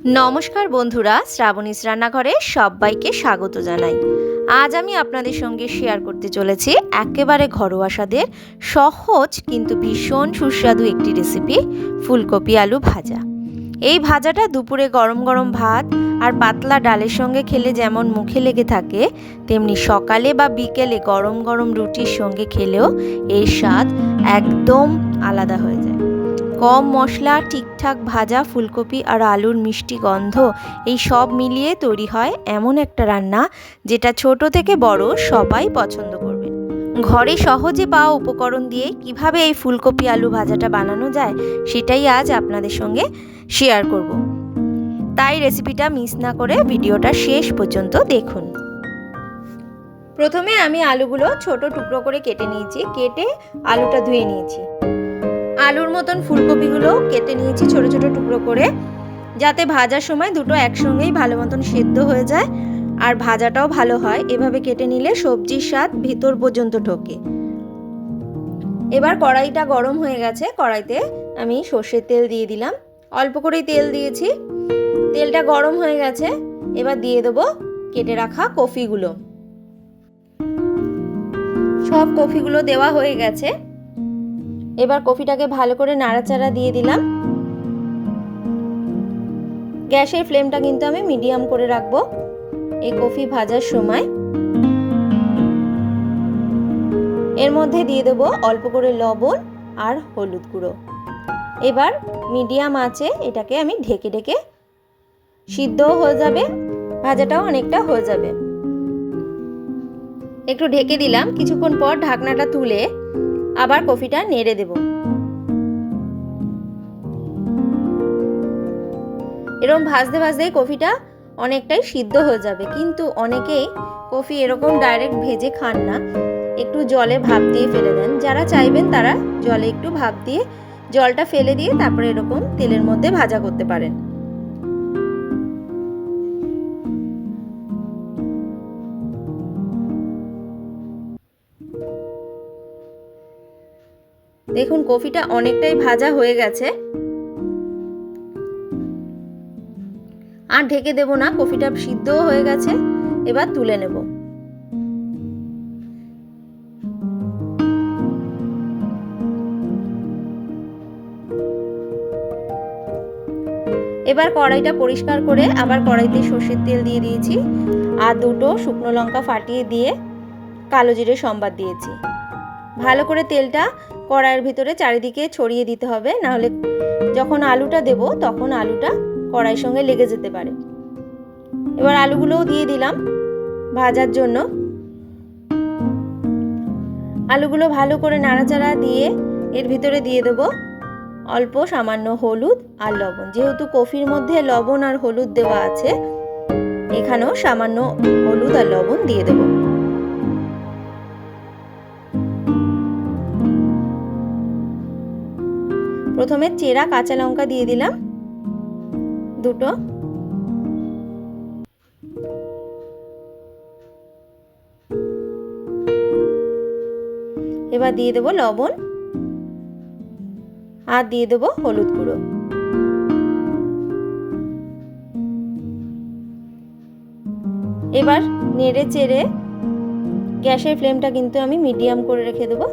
নমস্কার বন্ধুরা, শ্রাবণীস রান্নাঘরে সবাইকে স্বাগত জানাই। আজ আমি আপনাদের সঙ্গে শেয়ার করতে চলেছি একেবারে ঘরোয়া স্বাদের সহজ কিন্তু ভীষণ সুস্বাদু একটি রেসিপি, ফুলকপি আলু ভাজা। এই ভাজাটা দুপুরে গরম গরম ভাত আর পাতলা ডালের সঙ্গে খেলে যেমন মুখে লেগে থাকে, তেমনি সকালে বা বিকেলে গরম গরম রুটির সঙ্গে খেলেও এর স্বাদ একদম আলাদা হয়ে যায়। কম মশলা, ঠিকঠাক ভাজা ফুলকপি আর আলুর মিষ্টি গন্ধ, এই সব মিলিয়ে তৈরি হয় এমন একটা রান্না যেটা ছোট থেকে বড় সবাই পছন্দ করবে। ঘরে সহজে পাওয়া উপকরণ দিয়ে কিভাবে এই ফুলকপি আলু ভাজাটা বানানো যায় সেটাই আজ আপনাদের সঙ্গে শেয়ার করব। তাই রেসিপিটা মিস না করে ভিডিওটা শেষ পর্যন্ত দেখুন। প্রথমে আমি আলুগুলো ছোট টুকরো করে কেটে নিয়েছি, কেটে আলুটা ধুয়ে নিয়েছি। আলুর মতন ফুলকপিগুলো কেটে নিয়েছি ছোট ছোট টুকরো করে, যাতে ভাজার সময় দুটো একসঙ্গেই ভালো মতন সেদ্ধ হয়ে যায় আর ভাজাটাও ভালো হয়। এভাবে কেটে নিলে সবজির স্বাদ ভিতর পর্যন্ত ঢোকে। এবার কড়াইটা গরম হয়ে গেছে, কড়াইতে আমি সর্ষের তেল দিয়ে দিলাম। অল্প করেই তেল দিয়েছি। তেলটা গরম হয়ে গেছে, এবার দিয়ে দেবো কেটে রাখা কপিগুলো। সব কপিগুলো দেওয়া হয়ে গেছে। এবার কপিটাকে ভালো করে নাড়াচাড়া দিয়ে দিলাম। গ্যাসের ফ্লেমটা কিন্তু আমি মিডিয়াম করে রাখবো এই কফি ভাজার সময়। এর মধ্যে দিয়ে দেবো অল্প করে লবণ আর হলুদ গুঁড়ো। এবার মিডিয়াম আঁচে এটাকে আমি ঢেকে ঢেকে সিদ্ধও হয়ে যাবে, ভাজাটাও অনেকটা হয়ে যাবে। একটু ঢেকে দিলাম, কিছুক্ষণ পর ঢাকনাটা তুলে আবার কফিটা নেড়ে দেব। এরকম ভাজতে ভাজতেই কফিটা অনেকটাই সিদ্ধ হয়ে যাবে। কিন্তু অনেকেই কফি এরকম ডাইরেক্ট ভেজে খান না, একটু জলে ভাপ দিয়ে ফেলে দেন। যারা চাইবেন তারা জলে একটু ভাপ দিয়ে জলটা ফেলে দিয়ে তারপরে এরকম তেলের মধ্যে ভাজা করতে পারেন। দেখুন কফিটা অনেকটাই ভাজা হয়ে গেছে, আর ঢেকে দেব না, কফিটা সিদ্ধও হয়ে গেছে। এবার তুলে নেব। এবার কড়াইটা পরিষ্কার করে আবার কড়াইতে সর্ষের তেল দিয়ে দিয়েছি আর দুটো শুকনো লঙ্কা ফাটিয়ে দিয়ে কালো জিরে সম্বাদ দিয়েছি। ভালো করে তেলটা কড়াইয়ের ভিতরে চারিদিকে ছড়িয়ে দিতে হবে, নাহলে যখন আলুটা দেব তখন আলুটা কড়াইয়ের সঙ্গে লেগে যেতে পারে। এবার আলুগুলোও দিয়ে দিলাম ভাজার জন্য। আলুগুলো ভালো করে নাড়াচাড়া দিয়ে এর ভিতরে দিয়ে দেবো অল্প সামান্য হলুদ আর লবণ। যেহেতু কফির মধ্যে লবণ আর হলুদ দেওয়া আছে, এখানেও সামান্য হলুদ আর লবণ দিয়ে দেব। প্রথমে চেরা কাঁচা লঙ্কা দিয়ে দিলাম দুটো। এবার দিয়ে দেবো লবণ আর দিয়ে দেবো হলুদ গুঁড়ো। এবার নেড়ে চেড়ে, গ্যাসের ফ্লেমটা কিন্তু আমি মিডিয়াম করে রেখে দেবো,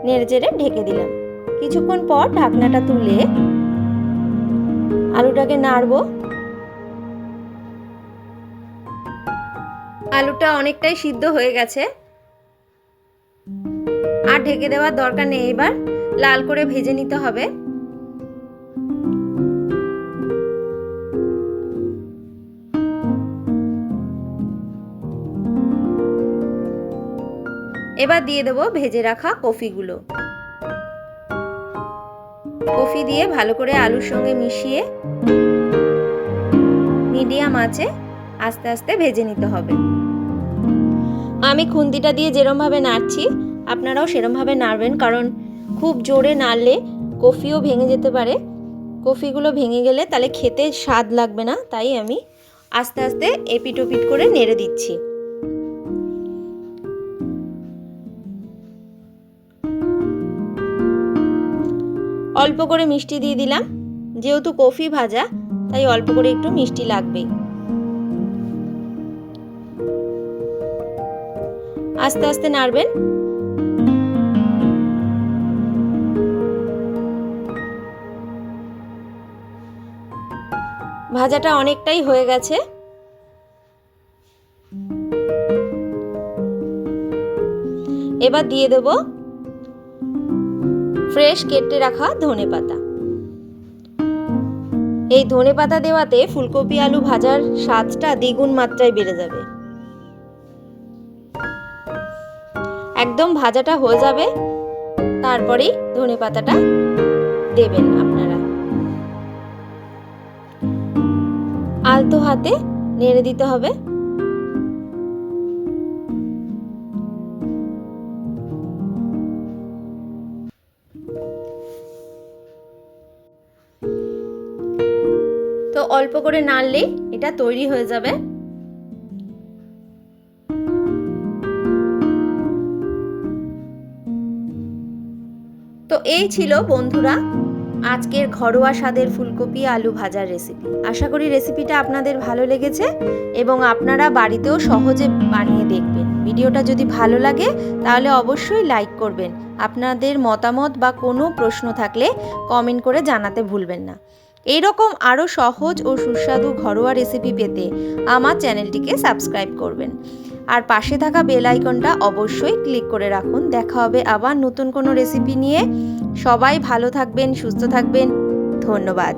নেড়ে চেড়ে ঢেকে দিলাম। কিছুক্ষণ পর ঢাকনাটা তুলে আলুটাকে নাড়বো। আলুটা অনেকটাই সিদ্ধ হয়ে গেছে, আর ঢেকে দেওয়ার দরকার নেই। এবার লাল করে ভেজে নিতে হবে। এবার দিয়ে দেবো ভেজে রাখা কফিগুলো। কফি দিয়ে ভালো করে আলুর সঙ্গে মিশিয়ে মিডিয়াম আঁচে আস্তে আস্তে ভেজে নিতে হবে। আমি খুন্তিটা দিয়ে যেরমভাবে নাড়ছি আপনারাও সেরমভাবে নাড়বেন, কারণ খুব জোরে নাড়লে কফিও ভেঙে যেতে পারে। কফিগুলো ভেঙে গেলে তাহলে খেতে স্বাদ লাগবে না, তাই আমি আস্তে আস্তে এপিট ওপিট করে নেড়ে দিচ্ছি। অল্প করে মিষ্টি দিয়ে দিলাম, যেহেতু কফি ভাজা তাই অল্প করে একটু মিষ্টি লাগবেই। আস্তে আস্তে নাড়বেন। ভাজাটা অনেকটাই হয়ে গেছে। এবার দিয়ে দেব ফ্রেশ কেটে রাখা ধনেপাতা। এই ধনেপাতা দেওয়াতে ফুলকপি আলু ভাজার স্বাদটা দ্বিগুণ মাত্রায় বেড়ে যাবে। একদম ভাজাটা হয়ে যাবে, তারপরেই ধনেপাতাটা দেবেন আপনারা। আলতো হাতে নেড়ে দিতে হবে। তো অল্প করে নাড়লেই এটা তৈরি হয়ে যাবে। তো এই ছিল বন্ধুরা আজকের ঘরোয়া স্বাদের ফুলকপি আলু ভাজার রেসিপি। আশা করি রেসিপিটা আপনাদের ভালো লেগেছে এবং আপনারা বাড়িতেও সহজে বানিয়ে দেখবেন। ভিডিওটা যদি ভালো লাগে তাহলে অবশ্যই লাইক করবেন। আপনাদের মতামত বা কোনো প্রশ্ন থাকলে কমেন্ট করে জানাতে ভুলবেন না। এইরকম আরও সহজ ও সুস্বাদু ঘরোয়া রেসিপি পেতে আমার চ্যানেলটিকে সাবস্ক্রাইব করবেন আর পাশে থাকা বেল আইকনটা অবশ্যই ক্লিক করে রাখুন। দেখা হবে আবার নতুন কোনো রেসিপি নিয়ে। সবাই ভালো থাকবেন, সুস্থ থাকবেন। ধন্যবাদ।